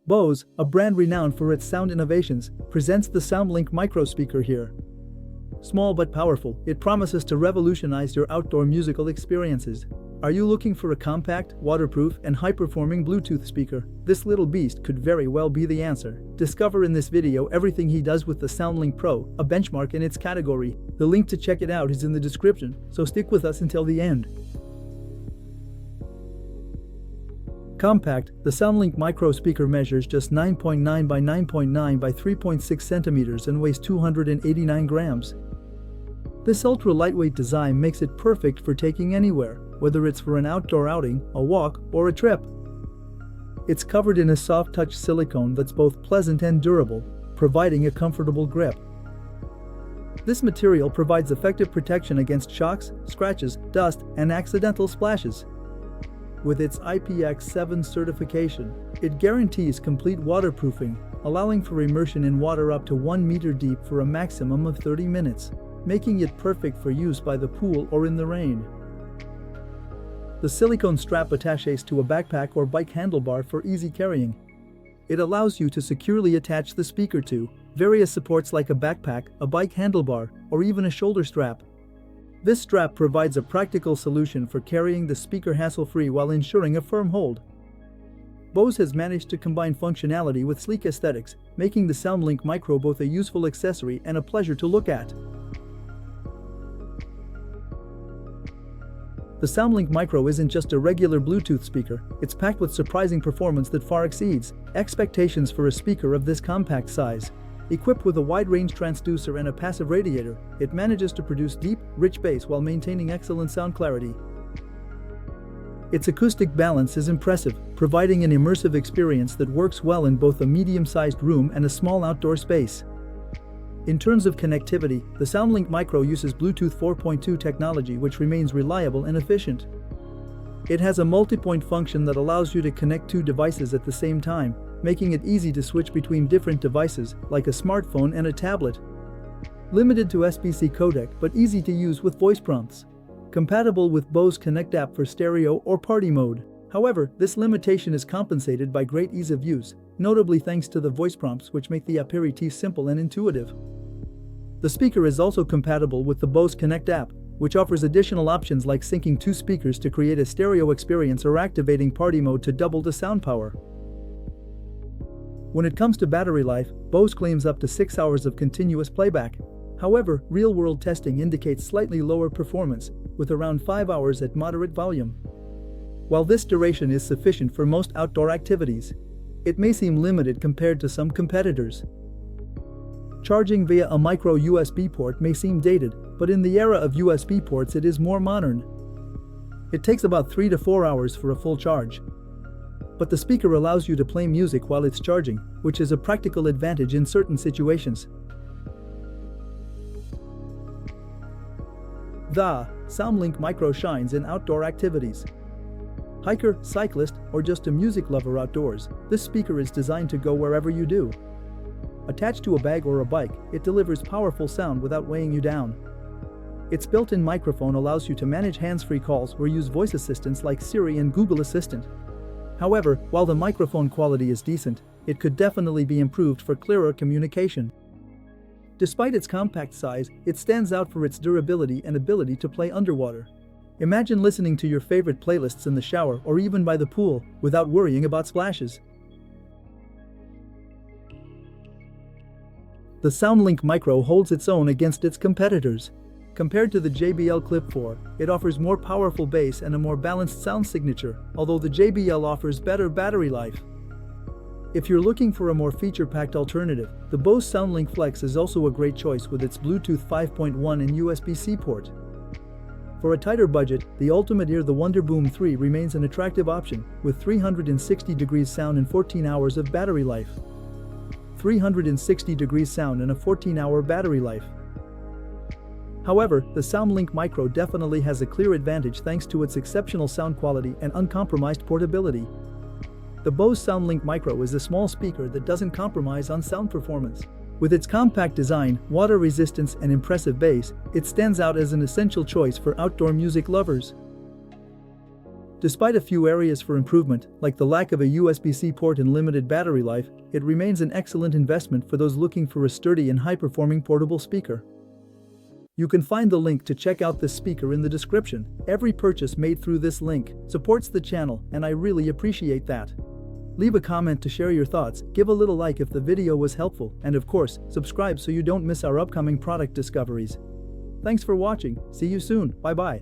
Bose, a brand renowned for its sound innovations, presents the SoundLink Micro speaker here. Small but powerful, it promises to revolutionize your outdoor musical experiences. Are you looking for a compact, waterproof, and high-performing Bluetooth speaker? This little beast could very well be the answer. Discover in this video everything he does with the SoundLink Pro, a benchmark in its category. The link to check it out is in the description, so stick with us until the end. Compact, the SoundLink Micro speaker measures just 9.9 by 9.9 by 3.6 centimeters and weighs 289 grams. This ultra-lightweight design makes it perfect for taking anywhere, whether it's for an outdoor outing, a walk, or a trip. It's covered in a soft-touch silicone that's both pleasant and durable, providing a comfortable grip. This material provides effective protection against shocks, scratches, dust, and accidental splashes. With its IPX7 certification, it guarantees complete waterproofing, allowing for immersion in water up to 1 meter deep for a maximum of 30 minutes, making it perfect for use by the pool or in the rain. The silicone strap attaches to a backpack or bike handlebar for easy carrying. It allows you to securely attach the speaker to various supports like a backpack, a bike handlebar, or even a shoulder strap. This strap provides a practical solution for carrying the speaker hassle-free while ensuring a firm hold. Bose has managed to combine functionality with sleek aesthetics, making the SoundLink Micro both a useful accessory and a pleasure to look at. The SoundLink Micro isn't just a regular Bluetooth speaker, it's packed with surprising performance that far exceeds expectations for a speaker of this compact size. Equipped with a wide-range transducer and a passive radiator, it manages to produce deep, rich bass while maintaining excellent sound clarity. Its acoustic balance is impressive, providing an immersive experience that works well in both a medium-sized room and a small outdoor space. In terms of connectivity, the SoundLink Micro uses Bluetooth 4.2 technology, which remains reliable and efficient. It has a multipoint function that allows you to connect two devices at the same time, making it easy to switch between different devices, like a smartphone and a tablet. Limited to SBC codec, but easy to use with voice prompts. Compatible with Bose Connect app for stereo or party mode. However, this limitation is compensated by great ease of use, notably thanks to the voice prompts which make the aperitif simple and intuitive. The speaker is also compatible with the Bose Connect app, which offers additional options like syncing two speakers to create a stereo experience or activating party mode to double the sound power. When it comes to battery life, Bose claims up to 6 hours of continuous playback. However, real-world testing indicates slightly lower performance, with around 5 hours at moderate volume. While this duration is sufficient for most outdoor activities, it may seem limited compared to some competitors. Charging via a micro USB port may seem dated, but in the era of USB ports it is more modern. It takes about 3 to 4 hours for a full charge. But the speaker allows you to play music while it's charging, which is a practical advantage in certain situations. The SoundLink Micro shines in outdoor activities. Hiker, cyclist, or just a music lover outdoors, this speaker is designed to go wherever you do. Attached to a bag or a bike, it delivers powerful sound without weighing you down. Its built-in microphone allows you to manage hands-free calls or use voice assistants like Siri and Google Assistant. However, while the microphone quality is decent, it could definitely be improved for clearer communication. Despite its compact size, it stands out for its durability and ability to play underwater. Imagine listening to your favorite playlists in the shower or even by the pool, without worrying about splashes. The SoundLink Micro holds its own against its competitors. Compared to the JBL Clip 4, it offers more powerful bass and a more balanced sound signature, although the JBL offers better battery life. If you're looking for a more feature-packed alternative, the Bose SoundLink Flex is also a great choice with its Bluetooth 5.1 and USB-C port. For a tighter budget, the Ultimate Ear The Wonder Boom 3 remains an attractive option, with 360 degrees sound and 14 hours of battery life. 360 degrees sound and a 14-hour battery life. However, the SoundLink Micro definitely has a clear advantage thanks to its exceptional sound quality and uncompromised portability. The Bose SoundLink Micro is a small speaker that doesn't compromise on sound performance. With its compact design, water resistance, and impressive bass, it stands out as an essential choice for outdoor music lovers. Despite a few areas for improvement, like the lack of a USB-C port and limited battery life, it remains an excellent investment for those looking for a sturdy and high-performing portable speaker. You can find the link to check out this speaker in the description. Every purchase made through this link supports the channel, and I really appreciate that. Leave a comment to share your thoughts, give a little like if the video was helpful, and of course, subscribe so you don't miss our upcoming product discoveries. Thanks for watching, see you soon, bye bye.